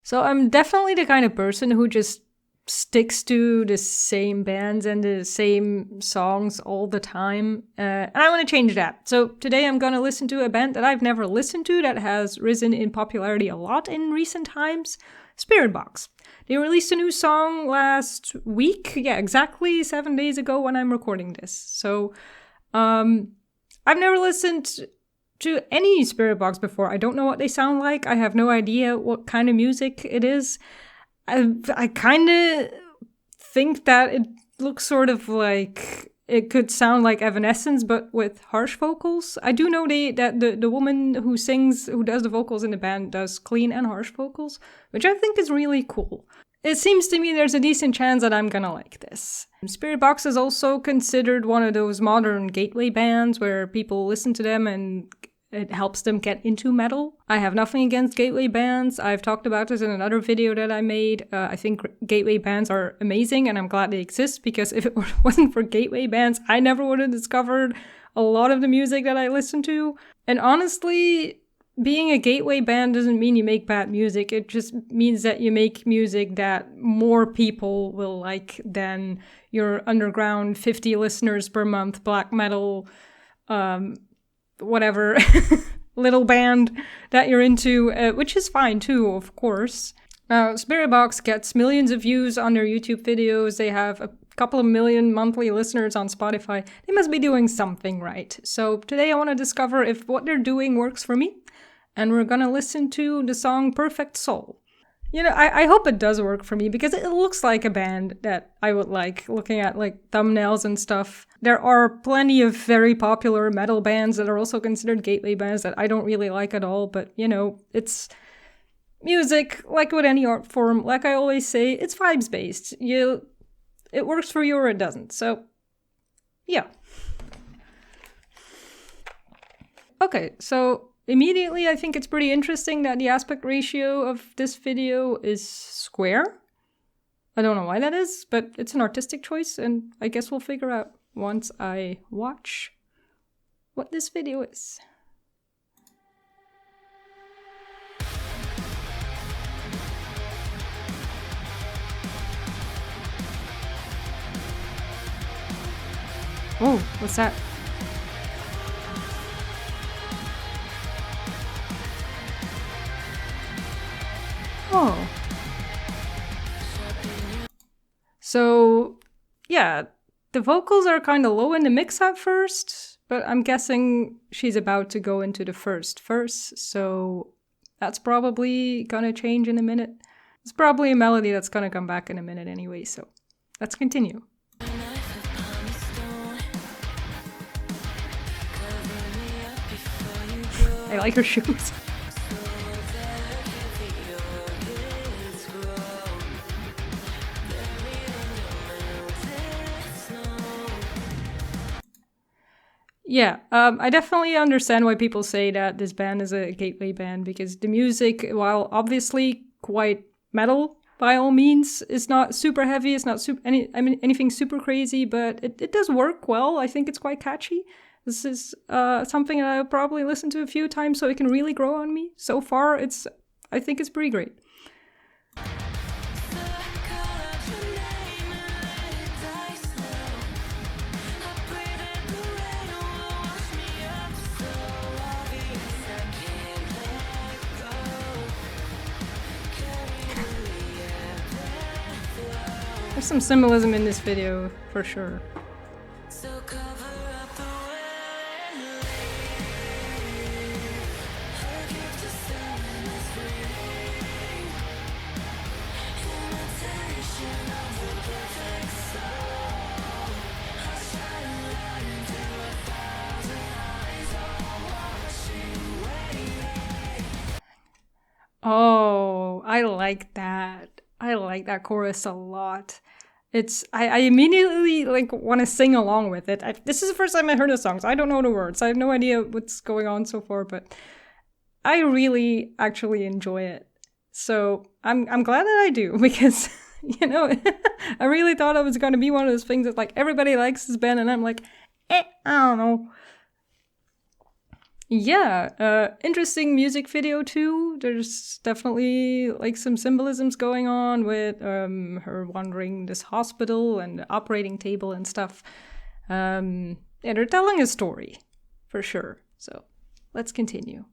So I'm definitely the kind of person who just sticks to the same bands and the same songs all the time. And I want to change that. So today I'm going to listen to a band that I've never listened to that has risen in popularity a lot in recent times, Spiritbox. They released a new song last week. Yeah, exactly 7 days ago when I'm recording this. So I've never listened to any Spiritbox before. I don't know what they sound like. I have no idea what kind of music it is. I kind of think that it looks sort of like it could sound like Evanescence, but with harsh vocals. I do know that the woman who does the vocals in the band, does clean and harsh vocals, which I think is really cool. It seems to me there's a decent chance that I'm gonna like this. Spiritbox is also considered one of those modern gateway bands where people listen to them and it helps them get into metal. I have nothing against gateway bands. I've talked about this in another video that I made. I think gateway bands are amazing and I'm glad they exist, because if it wasn't for gateway bands, I never would have discovered a lot of the music that I listen to. And honestly, being a gateway band doesn't mean you make bad music. It just means that you make music that more people will like than your underground 50 listeners per month black metal whatever little band that you're into, which is fine too, of course. Spiritbox gets millions of views on their YouTube videos. They have a couple of million monthly listeners on Spotify. They must be doing something right. So today I want to discover if what they're doing works for me. And we're gonna listen to the song Perfect Soul. You know, I hope it does work for me, because it looks like a band that I would like, looking at like thumbnails and stuff. There are plenty of very popular metal bands that are also considered gateway bands that I don't really like at all, but you know, it's music, like with any art form. Like I always say, it's vibes based. It works for you or it doesn't. So, yeah. Okay, so immediately, I think it's pretty interesting that the aspect ratio of this video is square. I don't know why that is, but it's an artistic choice, and I guess we'll figure out once I watch what this video is. Oh, what's that? Oh. So, yeah, the vocals are kind of low in the mix at first, but I'm guessing she's about to go into the first verse, so that's probably gonna change in a minute. It's probably a melody that's gonna come back in a minute anyway, so let's continue. I like her shoes. Yeah, I definitely understand why people say that this band is a gateway band, because the music, while obviously quite metal by all means, is not super heavy, it's not anything super crazy, but it does work well. I think it's quite catchy. This is something that I'll probably listen to a few times so it can really grow on me. So far, I think it's pretty great. There's some symbolism in this video, for sure. Oh, I like that. I like that chorus a lot. I immediately want to sing along with it. This is the first time I heard the song, so I don't know the words. I have no idea what's going on so far, but I really actually enjoy it. So I'm glad that I do, because you know, I really thought it was going to be one of those things that like everybody likes this band, and I'm like, I don't know. Yeah, interesting music video too. There's definitely like some symbolisms going on with her wandering this hospital and the operating table and stuff. Yeah, they're telling a story for sure. So let's continue.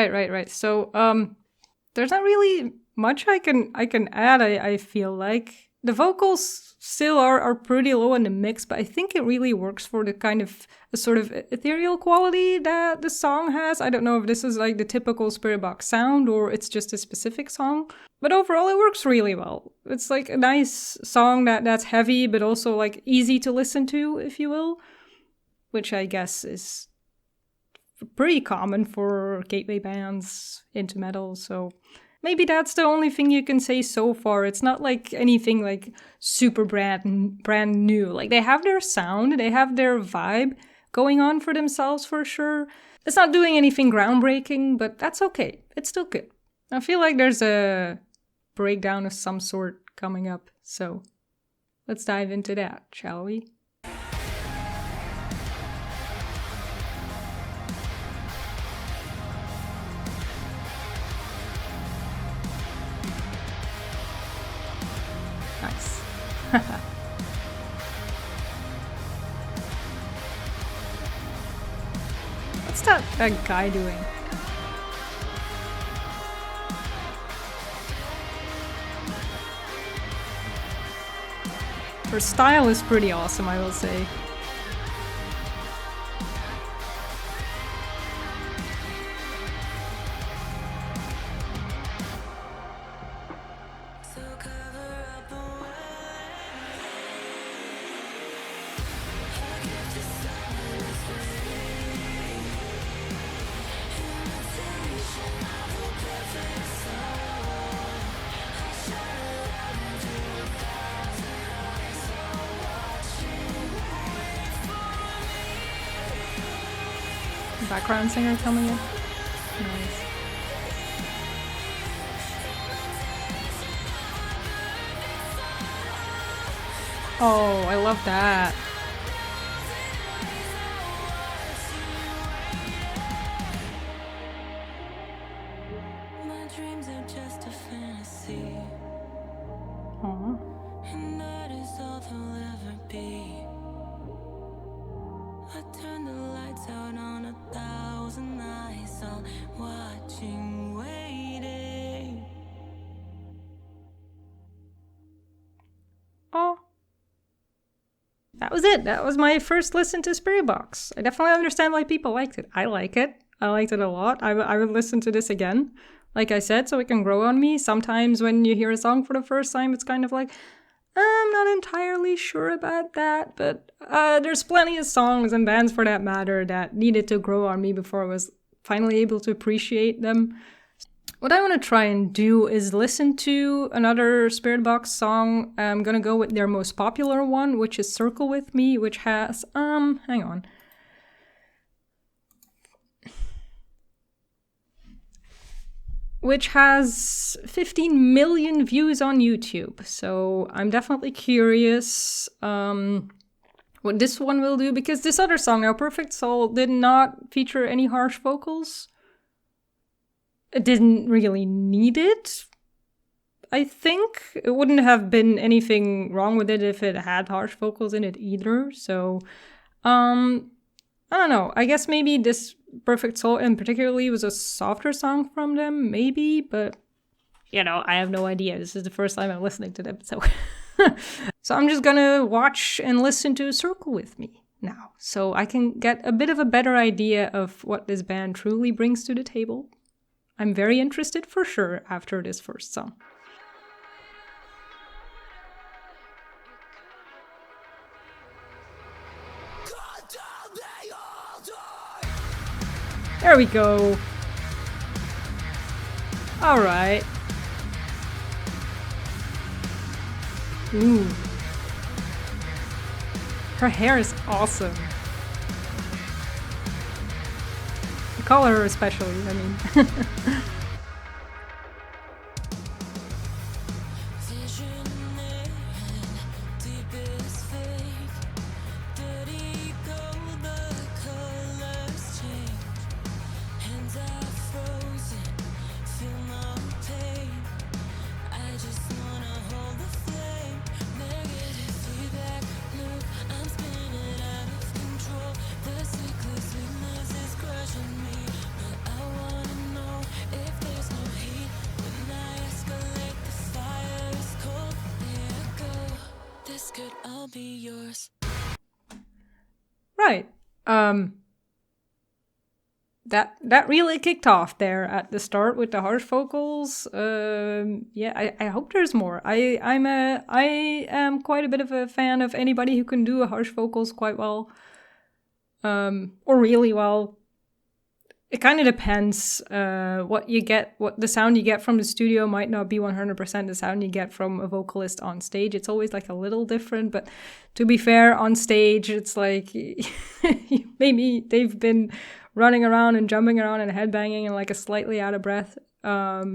Right. So, there's not really much I can add. I feel like the vocals still are pretty low in the mix, but I think it really works for the kind of a sort of ethereal quality that the song has. I don't know if this is like the typical Spiritbox sound or it's just a specific song, but overall it works really well. It's like a nice song that's heavy, but also like easy to listen to, if you will, which I guess is pretty common for gateway bands into metal. So maybe that's the only thing you can say so far. It's not like anything like super brand new. Like they have their sound, they have their vibe going on for themselves for sure. It's not doing anything groundbreaking, but that's okay. It's still good. I feel like there's a breakdown of some sort coming up. So let's dive into that, shall we? Nice. What's that guy doing? Her style is pretty awesome, I will say. Background singer coming in. Nice. Oh, I love that. My dreams are just a fantasy. Aww. And that is all they'll ever be. I turn the lights out on 1,000 eyes, all watching, waiting. Oh. That was it. That was my first listen to Spiritbox. I definitely understand why people liked it. I like it. I liked it a lot. I would listen to this again. Like I said, so it can grow on me. Sometimes when you hear a song for the first time, it's kind of like, I'm not entirely sure about that, but there's plenty of songs and bands for that matter that needed to grow on me before I was finally able to appreciate them. What I want to try and do is listen to another Spiritbox song. I'm gonna go with their most popular one, which is Circle With Me, which has, hang on. Which has 15 million views on YouTube. So I'm definitely curious what this one will do, because this other song, Now Perfect Soul, did not feature any harsh vocals. It didn't really need it. I think it wouldn't have been anything wrong with it if it had harsh vocals in it either. So I don't know. I guess maybe this Perfect Soul in particularly was a softer song from them, maybe, but I have no idea. This is the first time I'm listening to them, so so I'm just gonna watch and listen to Circle with me now, so I can get a bit of a better idea of what this band truly brings to the table. I'm very interested for sure after this first song. There we go. All right. Ooh. Her hair is awesome. The color especially, I mean. Right. That really kicked off there at the start with the harsh vocals. I hope there's more. I am quite a bit of a fan of anybody who can do a harsh vocals quite well, or really well. It kind of depends. What the sound you get from the studio might not be 100% the sound you get from a vocalist on stage. It's always like a little different, but to be fair, on stage, it's like maybe they've been running around and jumping around and headbanging and like a slightly out of breath. But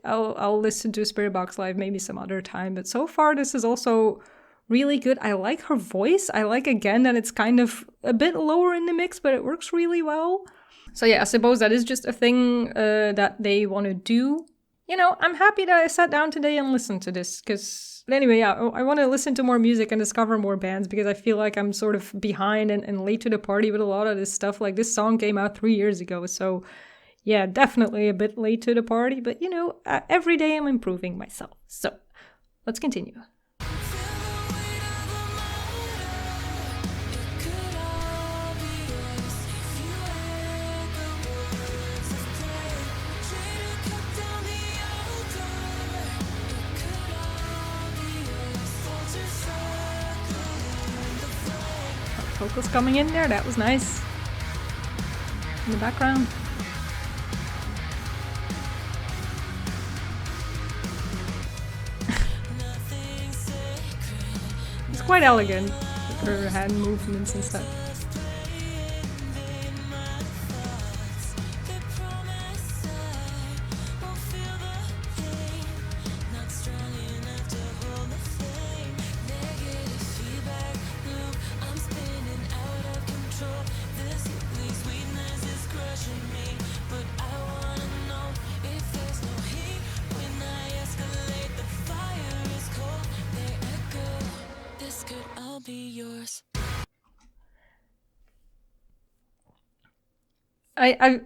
I'll listen to Spiritbox live maybe some other time. But so far, this is also really good. I like her voice. I like, again, that it's kind of a bit lower in the mix, but it works really well. So yeah, I suppose that is just a thing that they want to do. I'm happy that I sat down today and listened to this, because anyway, yeah, I want to listen to more music and discover more bands, because I feel like I'm sort of behind and late to the party with a lot of this stuff. Like, this song came out 3 years ago, so yeah, definitely a bit late to the party, but every day I'm improving myself. So let's continue. Vocals coming in there, that was nice. In the background. It's quite elegant, with her hand movements and stuff.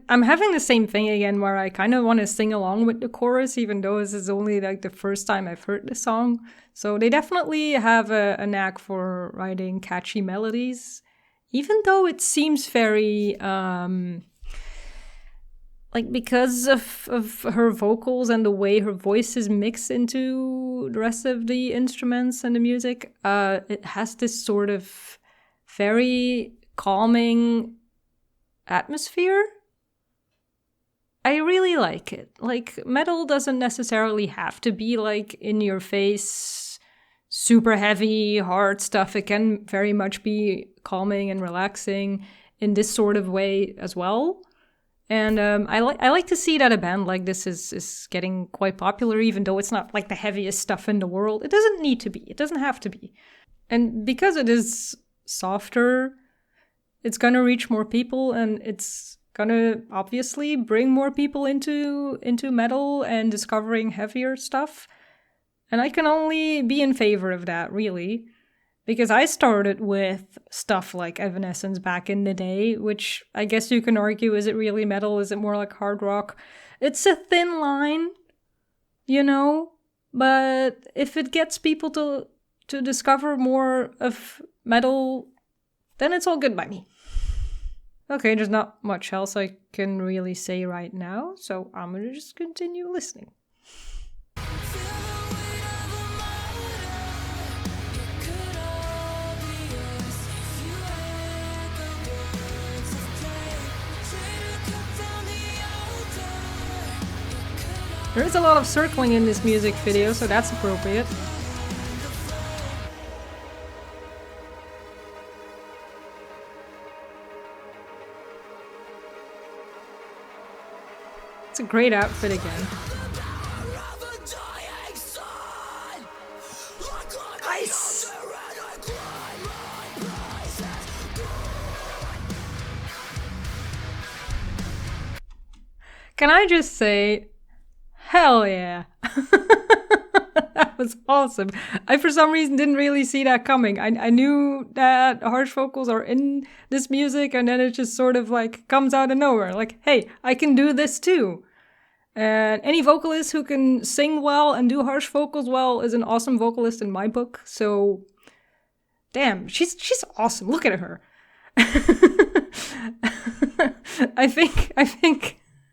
I'm having the same thing again, where I kind of want to sing along with the chorus, even though this is only like the first time I've heard the song. So they definitely have a knack for writing catchy melodies, even though it seems very because of her vocals and the way her voice is mixed into the rest of the instruments and the music, it has this sort of very calming atmosphere. I really like it. Like, metal doesn't necessarily have to be like in your face, super heavy, hard stuff. It can very much be calming and relaxing in this sort of way as well. And I like to see that a band like this is getting quite popular, even though it's not like the heaviest stuff in the world. It doesn't need to be. It doesn't have to be. And because it is softer, it's going to reach more people, and it's going to obviously bring more people into metal and discovering heavier stuff. And I can only be in favor of that, really. Because I started with stuff like Evanescence back in the day, which I guess you can argue, is it really metal? Is it more like hard rock? It's a thin line, you know? But if it gets people to discover more of metal, then it's all good by me. Okay, there's not much else I can really say right now, so I'm gonna just continue listening. There is a lot of circling in this music video, so that's appropriate. It's a great outfit again. Nice! Can I just say, hell yeah! That was awesome. I, for some reason, didn't really see that coming. I knew that harsh vocals are in this music, and then it just sort of like comes out of nowhere. Like, hey, I can do this too. And any vocalist who can sing well and do harsh vocals well is an awesome vocalist in my book. So, damn, she's awesome. Look at her. I think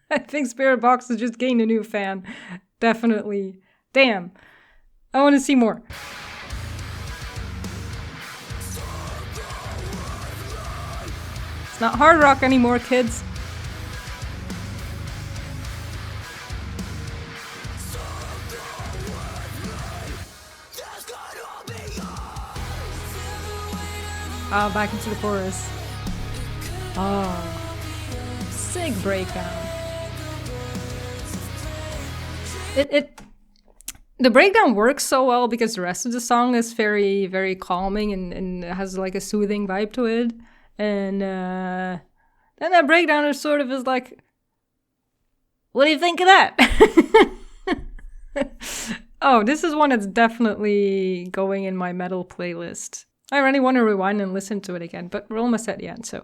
Spiritbox has just gained a new fan. Definitely. Damn. I want to see more. It's not hard rock anymore, kids. Oh, back into the chorus. Oh, sick breakdown. The breakdown works so well because the rest of the song is very, very calming and it has like a soothing vibe to it. And then that breakdown is sort of like, what do you think of that? Oh, this is one that's definitely going in my metal playlist. I really want to rewind and listen to it again, but we're almost at the end, so.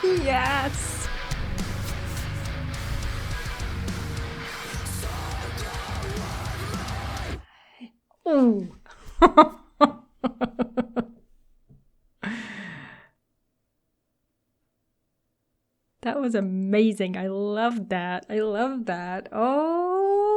Yes! Ooh. That was amazing. I love that. I love that. Oh.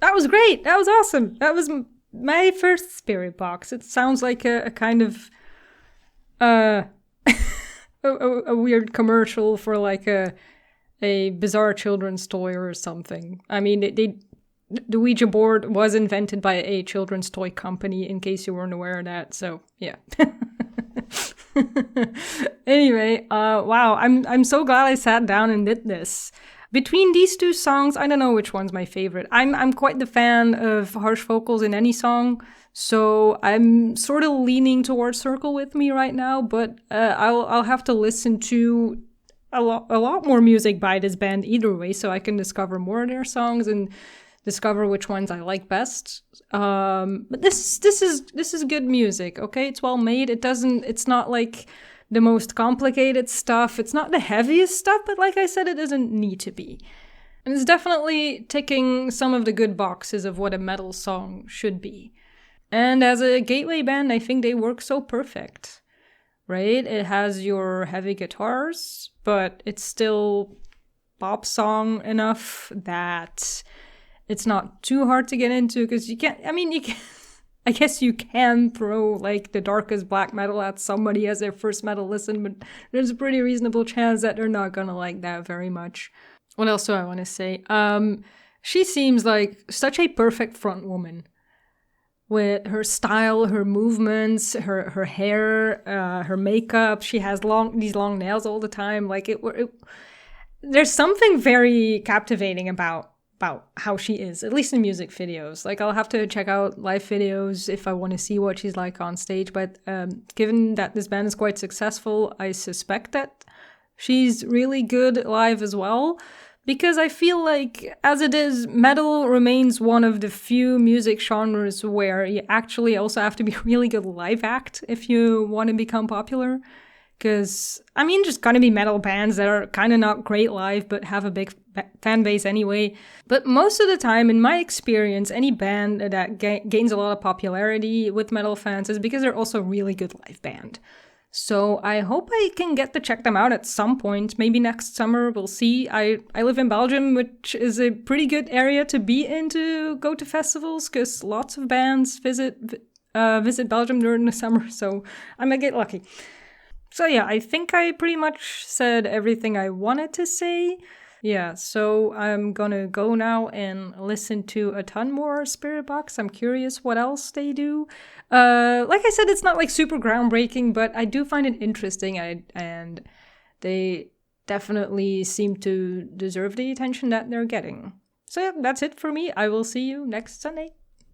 That was great. That was awesome. That was my first Spiritbox. It sounds like a kind of a weird commercial for like a bizarre children's toy or something. I mean, the Ouija board was invented by a children's toy company, in case you weren't aware of that. So yeah. Anyway, wow, I'm so glad I sat down and did this. Between these two songs, I don't know which one's my favorite. I'm quite the fan of harsh vocals in any song, so I'm sort of leaning towards Circle With Me right now. But I'll have to listen to a lot more music by this band either way, so I can discover more of their songs and discover which ones I like best. But this is good music. Okay, it's well made. It's not like the most complicated stuff. It's not the heaviest stuff, but like I said, it doesn't need to be. And it's definitely ticking some of the good boxes of what a metal song should be. And as a gateway band, I think they work so perfect, right? It has your heavy guitars, but it's still pop song enough that it's not too hard to get into, because you can't, I guess you can throw like the darkest black metal at somebody as their first metal listen, but there's a pretty reasonable chance that they're not gonna like that very much. What else do I want to say? She seems like such a perfect front woman with her style, her movements, her hair, her makeup. She has these long nails all the time. Like there's something very captivating about how she is, at least in music videos. Like, I'll have to check out live videos if I want to see what she's like on stage. But given that this band is quite successful, I suspect that she's really good live as well. Because I feel like, as it is, metal remains one of the few music genres where you actually also have to be a really good live act if you want to become popular. Because, I mean, just gonna be metal bands that are kind of not great live, but have a big fan base anyway. But most of the time, in my experience, any band that gains a lot of popularity with metal fans is because they're also a really good live band. So I hope I can get to check them out at some point, maybe next summer, we'll see. I live in Belgium, which is a pretty good area to be in to go to festivals, because lots of bands visit Belgium during the summer, so I might get lucky. So yeah, I think I pretty much said everything I wanted to say. Yeah, so I'm gonna go now and listen to a ton more Spiritbox. I'm curious what else they do. Like I said, it's not like super groundbreaking, but I do find it interesting, and they definitely seem to deserve the attention that they're getting. So yeah, that's it for me. I will see you next Sunday.